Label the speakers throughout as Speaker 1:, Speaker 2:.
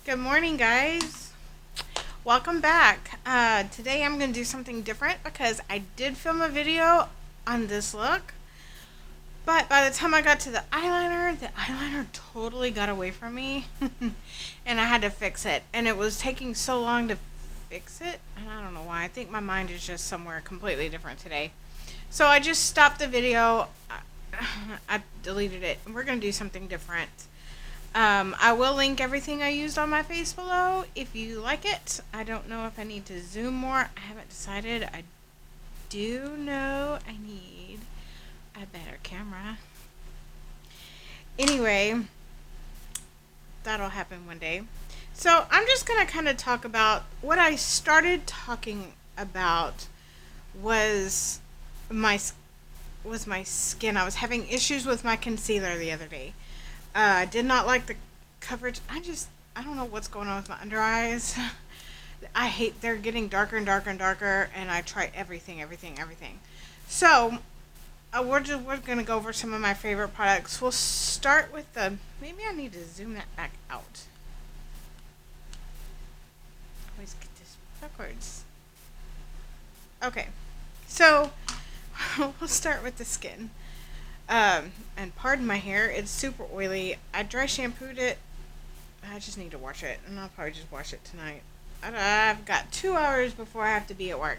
Speaker 1: Good morning, guys. Welcome back. Today I'm going to do something different because I did film a video on this look, but by the time I got to the eyeliner totally got away from me and I had to fix it. And it was taking so long to fix it, and I don't know why. I think my mind is just somewhere completely different today. So I just stopped the video. I deleted it, and we're going to do something different. I will link everything I used on my face below if you like it. I don't know if I need to zoom more. I haven't decided. I do know I need a better camera. Anyway, that'll happen one day. So I'm just going to kind of talk about what I started talking about was my skin. I was having issues with my concealer the other day. I did not like the coverage. I don't know what's going on with my under eyes. I hate, they're getting darker and darker and darker, and I try everything. So, we're going to go over some of my favorite products. We'll start with maybe I need to zoom that back out. Always get this backwards. Okay, so, we'll start with the skin. And pardon my hair, it's super oily. I dry shampooed it. I just need to wash it, and I'll probably just wash it tonight. I've got 2 hours before I have to be at work.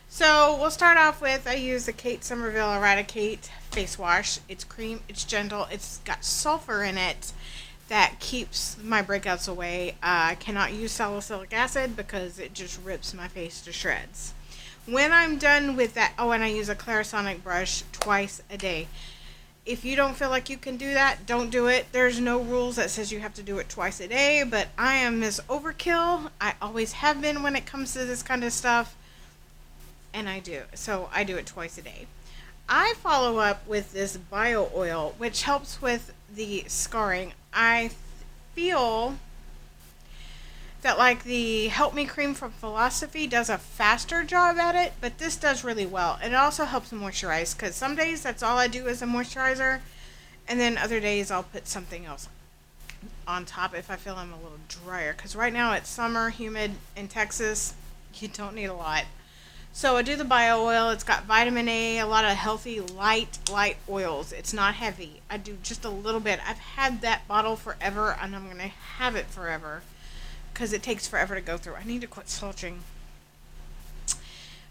Speaker 1: So we'll start off with, I use the Kate Somerville Eradicate face wash. It's cream, it's gentle, it's got sulfur in it that keeps my breakouts away. I cannot use salicylic acid because it just rips my face to shreds. When I'm done with that, and I use a Clarisonic brush twice a day. If you don't feel like you can do that, don't do it. There's no rules that says you have to do it twice a day, but I am Miss Overkill. I always have been when it comes to this kind of stuff, and I do. So I do it twice a day. I follow up with this bio oil, which helps with the scarring. I feel that like the Help Me cream from Philosophy does a faster job at it, but this does really well. And it also helps moisturize, because some days that's all I do is a moisturizer, and then other days I'll put something else on top if I feel I'm a little drier, because right now it's summer, humid in Texas. You don't need a lot. So I do the bio oil. It's got vitamin A, a lot of healthy light oils. It's not heavy. I do just a little bit. I've had that bottle forever, and I'm going to have it forever, because it takes forever to go through. I need to quit slouching.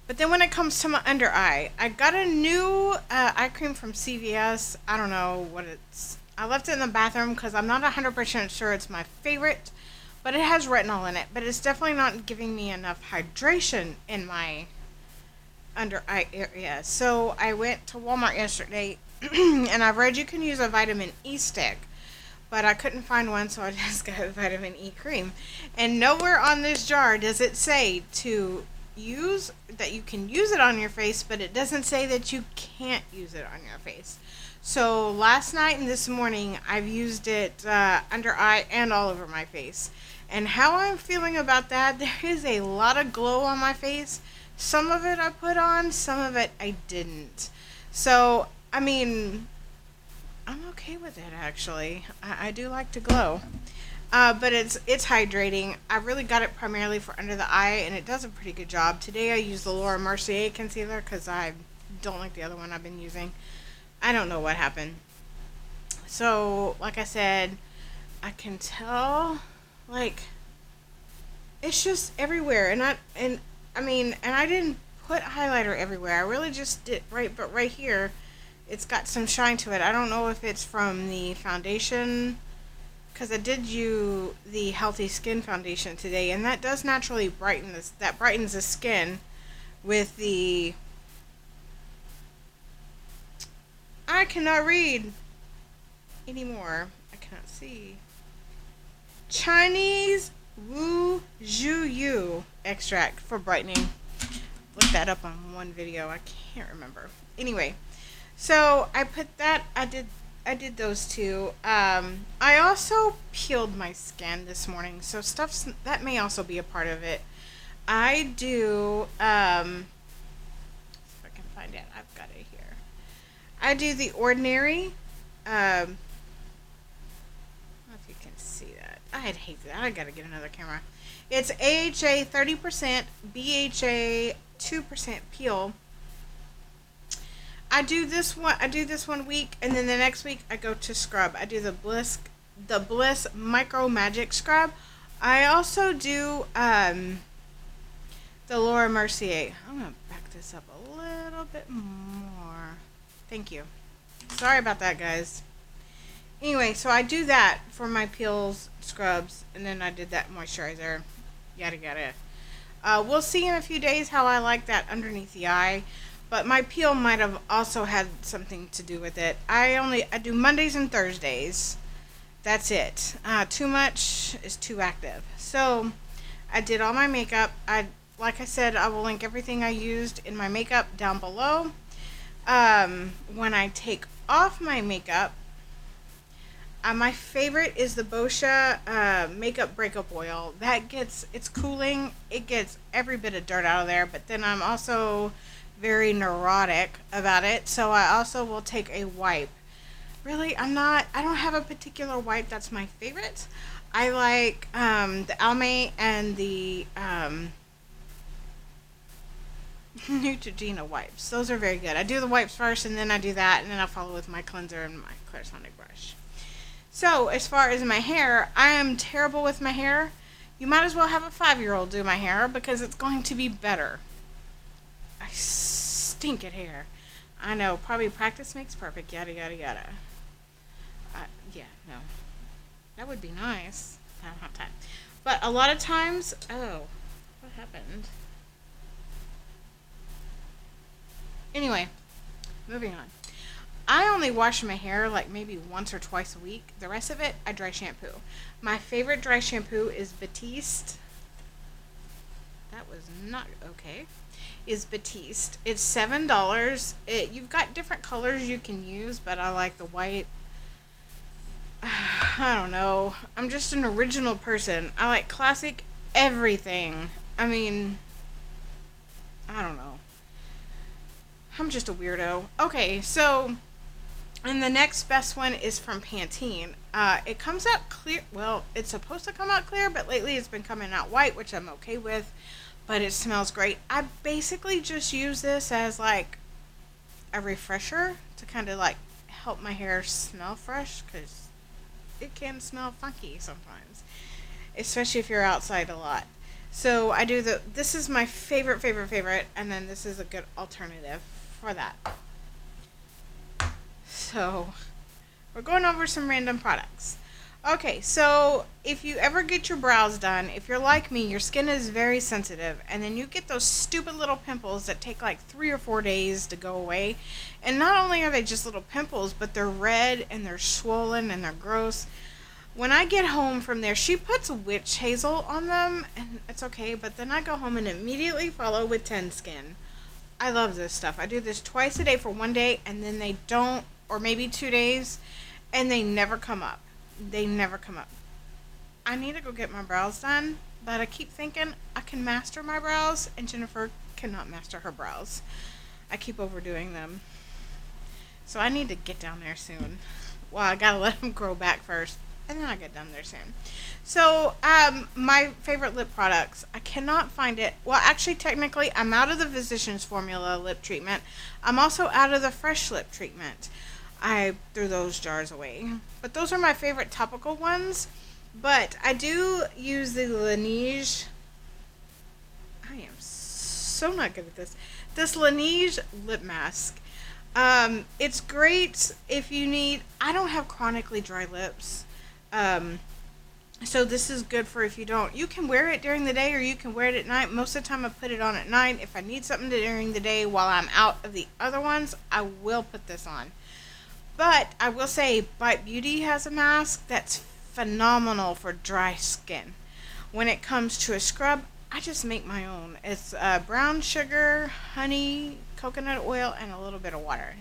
Speaker 1: But then when it comes to my under eye, I got a new eye cream from CVS. I don't know what it's. I left it in the bathroom because I'm not 100% sure it's my favorite. But it has retinol in it. But it's definitely not giving me enough hydration in my under eye area. So I went to Walmart yesterday and I read you can use a vitamin E stick. But I couldn't find one, so I just got vitamin E cream. And nowhere on this jar does it say to use, that you can use it on your face, but it doesn't say that you can't use it on your face. So last night and this morning, I've used it under eye and all over my face. And how I'm feeling about that, there is a lot of glow on my face. Some of it I put on, some of it I didn't. So, I mean, I'm okay with it, actually. I do like to glow. But it's hydrating. I really got it primarily for under the eye, and it does a pretty good job. Today I used the Laura Mercier concealer because I don't like the other one I've been using. I don't know what happened. So, like I said, I can tell, like, it's just everywhere. And I didn't put highlighter everywhere. I really just did, but right here, it's got some shine to it. I don't know if it's from the foundation, because I did use the Healthy Skin Foundation today, and that does naturally brighten this. That brightens the skin with the... I cannot read anymore. I cannot see. Chinese Wu Zhu Yu extract for brightening. Looked that up on one video. I can't remember. Anyway. So I put that, I did those two. I also peeled my skin this morning, so that may also be a part of it. I do, if I can find it, I've got it here. I do the Ordinary, I don't know if you can see that. I'd hate that. I gotta get another camera. It's AHA 30%, BHA 2% peel. I do this one week, and then the next week I go to scrub. I do the Bliss Micro Magic Scrub. I also do the Laura Mercier. I'm gonna back this up a little bit more. Thank you. Sorry about that, guys. Anyway, so I do that for my peels, scrubs, and then I did that moisturizer. Yada yada. We'll see in a few days how I like that underneath the eye. But my peel might have also had something to do with it. I do Mondays and Thursdays. That's it. Too much is too active. So I did all my makeup. Like I said, I will link everything I used in my makeup down below. When I take off my makeup, my favorite is the Boscia Makeup Breakup Oil. It's cooling. It gets every bit of dirt out of there. But then I'm also very neurotic about it, so I also will take a wipe. Really, I don't have a particular wipe that's my favorite. I like the Almay and the Neutrogena wipes. Those are very good. I do the wipes first, and then I do that, and then I follow with my cleanser and my Clarisonic brush. So, as far as my hair, I am terrible with my hair. You might as well have a 5-year-old do my hair, because it's going to be better. I stink at hair. I know, probably practice makes perfect, yada yada yada. Yeah, no. That would be nice. I don't have time. But a lot of times, oh, what happened? Anyway, moving on. I only wash my hair like maybe once or twice a week. The rest of it, I dry shampoo. My favorite dry shampoo is Batiste. That was not okay. Is Batiste. It's $7. You've got different colors you can use, but I like the white. I don't know. I'm just an original person. I like classic everything. I mean, I don't know. I'm just a weirdo. Okay, so, and the next best one is from Pantene. It comes out clear. Well, it's supposed to come out clear, but lately it's been coming out white, which I'm okay with. But it smells great. I basically just use this as like a refresher to kind of like help my hair smell fresh, because it can smell funky sometimes, especially if you're outside a lot. So I do this is my favorite, and then this is a good alternative for that. So we're going over some random products. Okay, so if you ever get your brows done, if you're like me, your skin is very sensitive, and then you get those stupid little pimples that take like 3 or 4 days to go away. And not only are they just little pimples, but they're red and they're swollen and they're gross. When I get home from there, she puts witch hazel on them, and it's okay, but then I go home and immediately follow with Ten Skin. I love this stuff. I do this twice a day for 1 day, and then they don't, or maybe 2 days, and they never come up. They never come up. I need to go get my brows done, but I keep thinking I can master my brows, and Jennifer cannot master her brows. I keep overdoing them. So I need to get down there soon. Well, I gotta let them grow back first, and then I get down there soon. So, my favorite lip products. I cannot find it. Well, actually, technically, I'm out of the Physicians Formula lip treatment. I'm also out of the Fresh lip treatment. I threw those jars away. But those are my favorite topical ones. But I do use the Laneige. I am so not good at this. This Laneige lip mask. It's great if you need. I don't have chronically dry lips. So this is good for if you don't. You can wear it during the day or you can wear it at night. Most of the time I put it on at night. If I need something during the day while I'm out of the other ones, I will put this on. But I will say Bite Beauty has a mask that's phenomenal for dry skin. When it comes to a scrub, I just make my own. It's brown sugar, honey, coconut oil, and a little bit of water.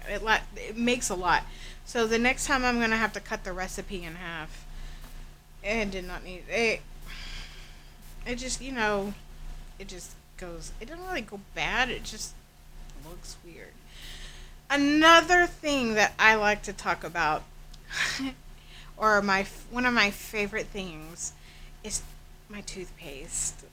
Speaker 1: It makes a lot. So the next time I'm going to have to cut the recipe in half. It did not need it. It just, it just goes. It doesn't really go bad. It just looks weird. Another thing that I like to talk about, or one of my favorite things is my toothpaste.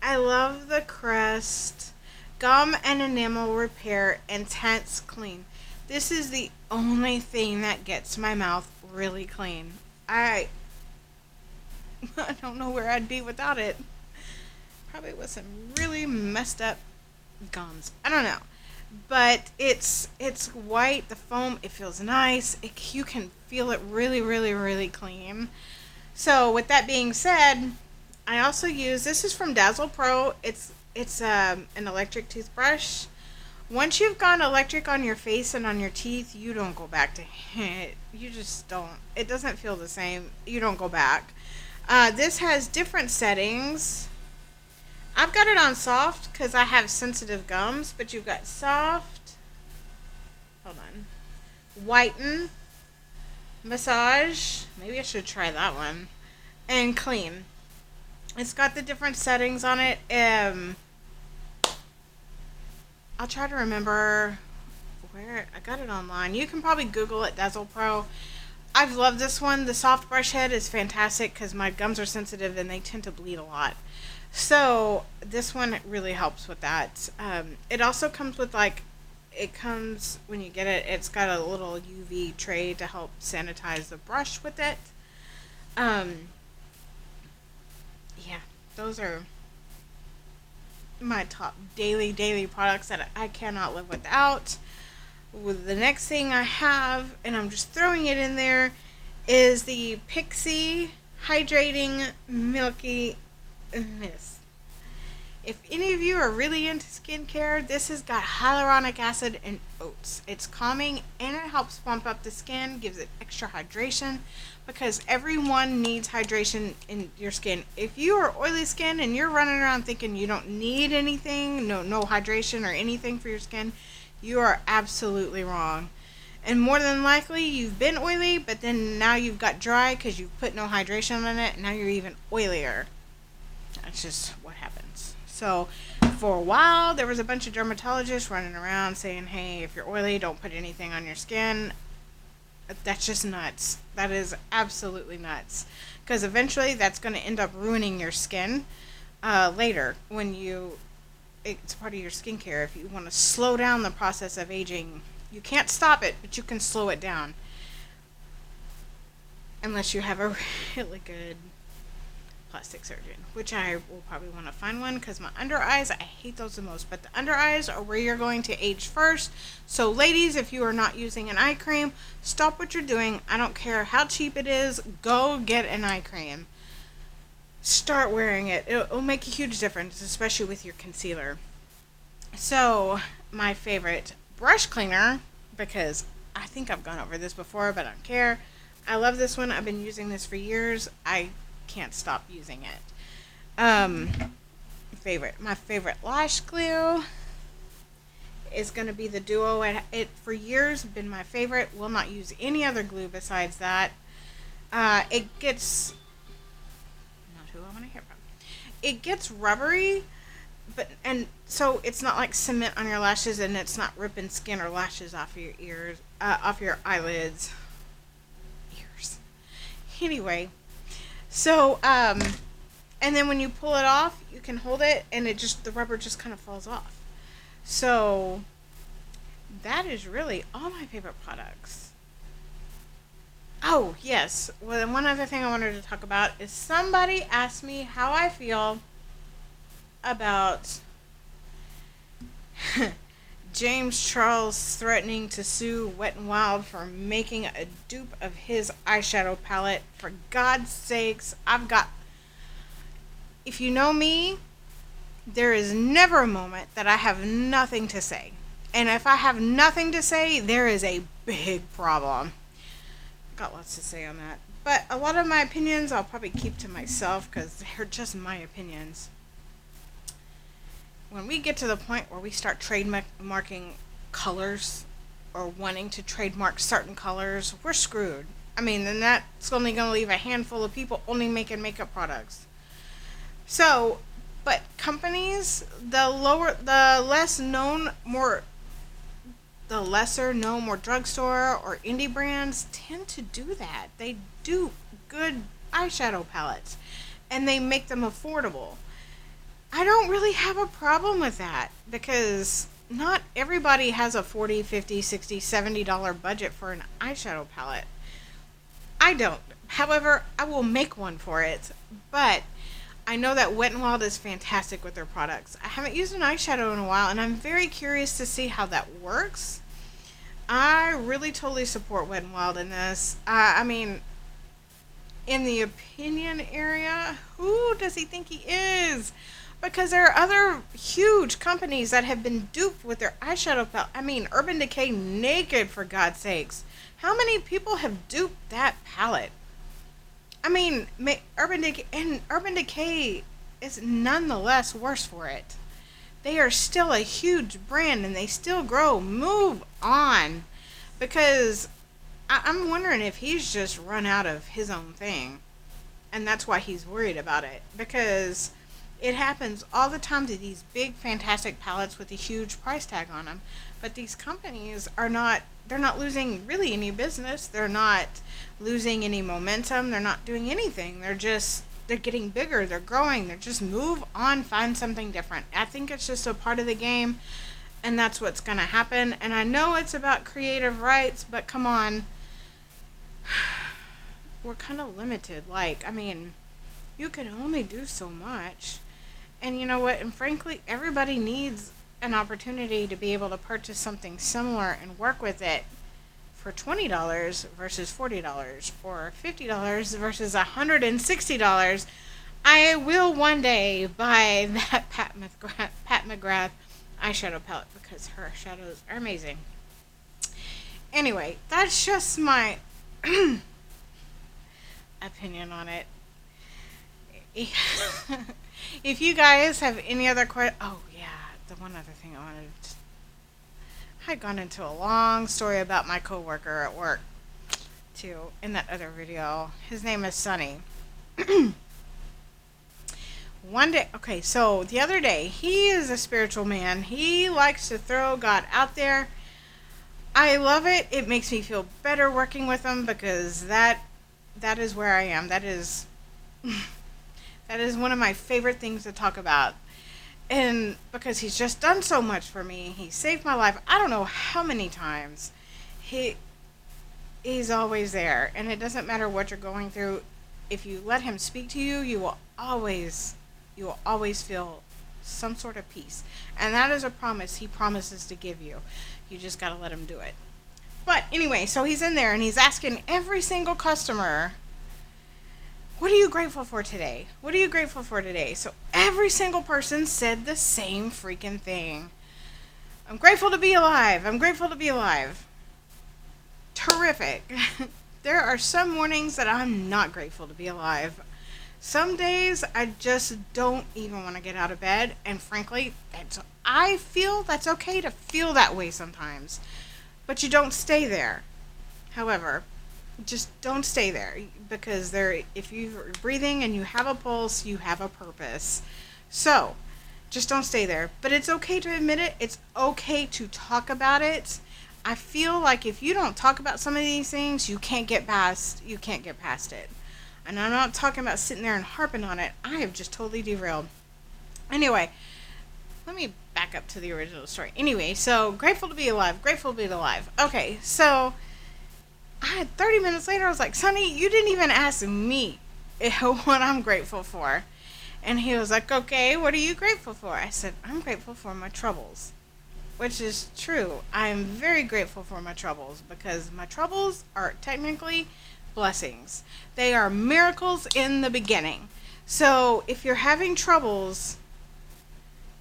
Speaker 1: I love the Crest Gum and Enamel Repair Intense Clean. This is the only thing that gets my mouth really clean. I don't know where I'd be without it. Probably with some really messed up gums. I don't know. But it's white, the foam, it feels nice. You can feel it really, really, really clean. So with that being said, I also use, this is from Dazzle Pro. It's an electric toothbrush. Once you've gone electric on your face and on your teeth, you don't go back to it. You just don't. It doesn't feel the same. You don't go back. This has different settings. I've got it on soft because I have sensitive gums, but you've got soft, hold on, whiten, massage, maybe I should try that one, and clean. It's got the different settings on it. I'll try to remember where I got it online. You can probably Google it, Dazzle Pro. I've loved this one. The soft brush head is fantastic because my gums are sensitive and they tend to bleed a lot. So this one really helps with that. It also comes with when you get it, it's got a little UV tray to help sanitize the brush with it. Yeah, those are my top daily products that I cannot live without. The next thing I have, and I'm just throwing it in there, is the Pixie Hydrating Milky Mist. If any of you are really into skincare, this has got hyaluronic acid and oats. It's calming and it helps pump up the skin, gives it extra hydration, because everyone needs hydration in your skin. If you are oily skin and you're running around thinking you don't need anything, no hydration or anything for your skin, you are absolutely wrong. And more than likely you've been oily, but then now you've got dry because you've put no hydration in it, and now you're even oilier. That's just what happens. So for a while there was a bunch of dermatologists running around saying, hey, if you're oily, don't put anything on your skin. That's just nuts. That is absolutely nuts, because eventually that's going to end up ruining your skin later when it's part of your skincare. If you want to slow down the process of aging, you can't stop it, but you can slow it down, unless you have a really good plastic surgeon, which I will probably want to find one, because my under eyes, I hate those the most. But the under eyes are where you're going to age first. So ladies, if you are not using an eye cream, stop what you're doing. I don't care how cheap it is, go get an eye cream. Start wearing it. It'll make a huge difference, especially with your concealer. So my favorite brush cleaner, because I think I've gone over this before, but I don't care. I love this one. I've been using this for years. I can't stop using it. My favorite lash glue is going to be the Duo. It for years been my favorite. Will not use any other glue besides that. It gets, not who I want to hear from. It gets rubbery, and so it's not like cement on your lashes, and it's not ripping skin or lashes off your ears, off your eyelids. Ears. Anyway. So, and then when you pull it off, you can hold it, and the rubber just kind of falls off. So, that is really all my favorite products. Oh, yes. Well, then one other thing I wanted to talk about is somebody asked me how I feel about James Charles threatening to sue Wet n Wild for making a dupe of his eyeshadow palette. For God's sakes, if you know me, there is never a moment that I have nothing to say. And if I have nothing to say, there is a big problem. Got lots to say on that. But a lot of my opinions I'll probably keep to myself, because they're just my opinions. When we get to the point where we start trademarking colors, or wanting to trademark certain colors, we're screwed. I mean, then that's only going to leave a handful of people only making makeup products. So, but companies, the less known, more the lesser known, more drugstore or indie brands tend to do that. They do good eyeshadow palettes and they make them affordable. I don't really have a problem with that because not everybody has a $40, $50, $60, $70 budget for an eyeshadow palette. I don't. However, I will make one for it, but I know that Wet n Wild is fantastic with their products. I haven't used an eyeshadow in a while, and I'm very curious to see how that works. I really totally support Wet n Wild in this. I mean, in the opinion area, who does he think he is? Because there are other huge companies that have been duped with their eyeshadow palette. I mean, Urban Decay Naked, for God's sakes. How many people have duped that palette? I mean, Urban Decay is nonetheless worse for it. They are still a huge brand and they still grow. Move on. Because I'm wondering if he's just run out of his own thing. And that's why he's worried about it. Because it happens all the time to these big, fantastic palettes with a huge price tag on them. But these companies are not, they're not losing really any business. They're not losing any momentum. They're not doing anything. They're getting bigger. They're growing. They're just move on, find something different. I think it's just a part of the game. And that's what's going to happen. And I know it's about creative rights, but come on. We're kind of limited. Like, I mean, you can only do so much. And you know what? And frankly, everybody needs an opportunity to be able to purchase something similar and work with it for $20 versus $40 or $50 versus $160. I will one day buy that Pat McGrath eyeshadow palette because her shadows are amazing. Anyway, that's just my opinion on it. If you guys have any other questions, oh yeah, the one other thing I wanted to, I had gone into a long story about my coworker at work too in that other video. His name is Sonny. One day, okay, so the other day, he is a spiritual man. He likes to throw God out there. I love it. It makes me feel better working with him because that is where I am. That is that is one of my favorite things to talk about. And because he's just done so much for me. He saved my life. I don't know how many times. He's always there. And it doesn't matter what you're going through. If you let him speak to you, you will always feel some sort of peace. And that is a promise he promises to give you. You just got to let him do it. But anyway, so he's in there and he's asking every single customer, what are you grateful for today? What are you grateful for today? So every single person said the same freaking thing. I'm grateful to be alive. I'm grateful to be alive. Terrific. There are some mornings that I'm not grateful to be alive. Some days I just don't even want to get out of bed. And frankly, I feel that's okay to feel that way sometimes. But you don't stay there. However, just don't stay there, because if you're breathing and you have a pulse, you have a purpose. So just don't stay there. But it's okay to admit it. It's okay to talk about it. I feel like if you don't talk about some of these things, you can't get past it. And I'm not talking about sitting there and harping on it. I have just totally derailed. Anyway, let me back up to the original story. Anyway, so grateful to be alive. Grateful to be alive. Okay, so 30 minutes later, I was like, Sonny, you didn't even ask me what I'm grateful for. And he was like, okay, what are you grateful for? I said, I'm grateful for my troubles. Which is true. I'm very grateful for my troubles because my troubles are technically blessings. They are miracles in the beginning. So if you're having troubles,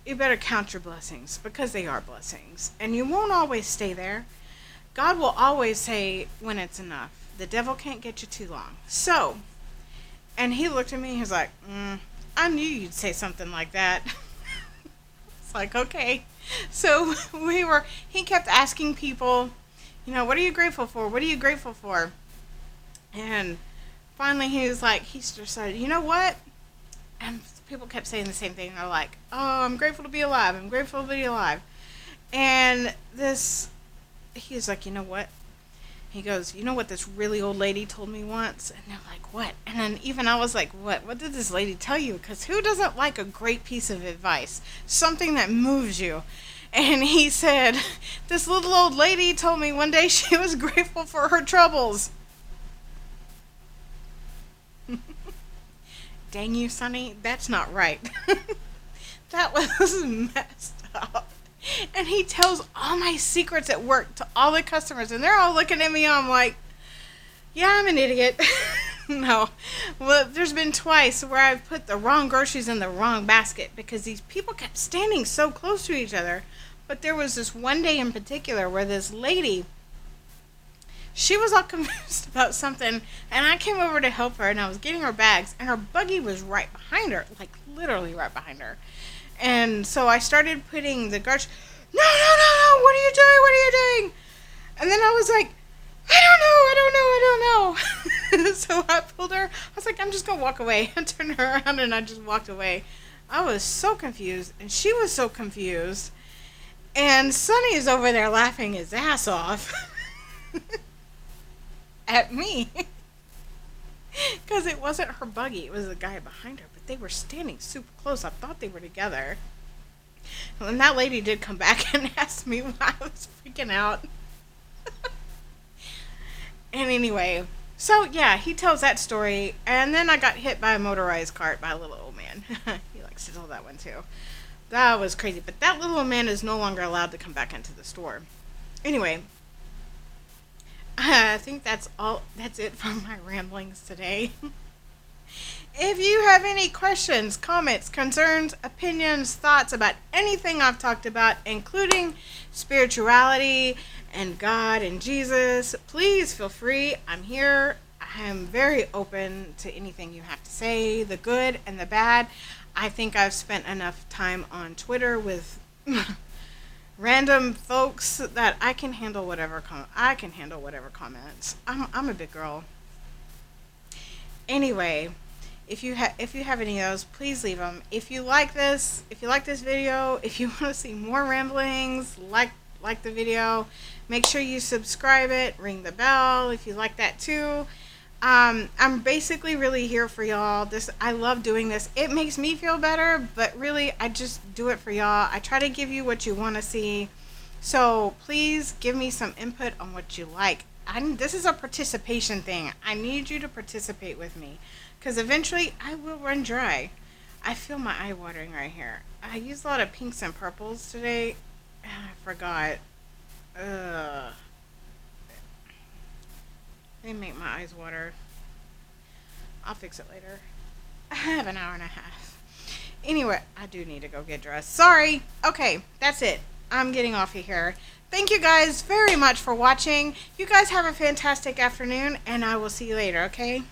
Speaker 1: you better count your blessings because they are blessings. And you won't always stay there. God will always say when it's enough. The devil can't get you too long. So, and he looked at me, he was like, I knew you'd say something like that. It's like, okay. So he kept asking people, what are you grateful for? What are you grateful for? And finally he was like, he just said, you know what? And people kept saying the same thing. They're like, oh, I'm grateful to be alive. I'm grateful to be alive. And this he's like, you know what? He goes, you know what this really old lady told me once? And they're like, what? And then even I was like, what? What did this lady tell you? Because who doesn't like a great piece of advice? Something that moves you. And he said, this little old lady told me one day she was grateful for her troubles. Dang you, Sonny, that's not right. That was messed up. And he tells all my secrets at work to all the customers, and they're all looking at me. I'm like, yeah, I'm an idiot. No. Well, there's been twice where I've put the wrong groceries in the wrong basket because these people kept standing so close to each other. But there was this one day in particular where this lady, she was all confused about something, and I came over to help her, and I was getting her bags, and her buggy was right behind her, like literally right behind her. And so I started putting the garbage. No, what are you doing? What are you doing? And then I was like, I don't know. So I pulled her. I was like, I'm just going to walk away. I turned her around and I just walked away. I was so confused, and she was so confused. And Sonny is over there laughing his ass off at me. Because it wasn't her buggy. It was the guy behind her. But they were standing super close. I thought they were together. And that lady did come back and ask me why I was freaking out. And anyway, so yeah, he tells that story. And then I got hit by a motorized cart by a little old man. He likes to tell that one too. That was crazy. But that little old man is no longer allowed to come back into the store. Anyway, I think that's it for my ramblings today. If you have any questions, comments, concerns, opinions, thoughts about anything I've talked about, including spirituality and God and Jesus, please feel free. I'm here. I am very open to anything you have to say, the good and the bad. I think I've spent enough time on Twitter with random folks that I can handle whatever comments. I'm a big girl. Anyway, if you have any of those, please leave them. If you like this video, if you want to see more ramblings, like the video, make sure you subscribe it, ring the bell if you like that too. I'm basically really here for y'all. I love doing this. It makes me feel better, but really I just do it for y'all. I try to give you what you want to see. So please give me some input on what you like. This is a participation thing. I need you to participate with me, because eventually I will run dry. I feel my eye watering right here. I used a lot of pinks and purples today, and I forgot. They make my eyes water. I'll fix it later. I have an hour and a half. Anyway, I do need to go get dressed. Sorry. Okay, that's it. I'm getting off of here. Thank you guys very much for watching. You guys have a fantastic afternoon, and I will see you later, okay?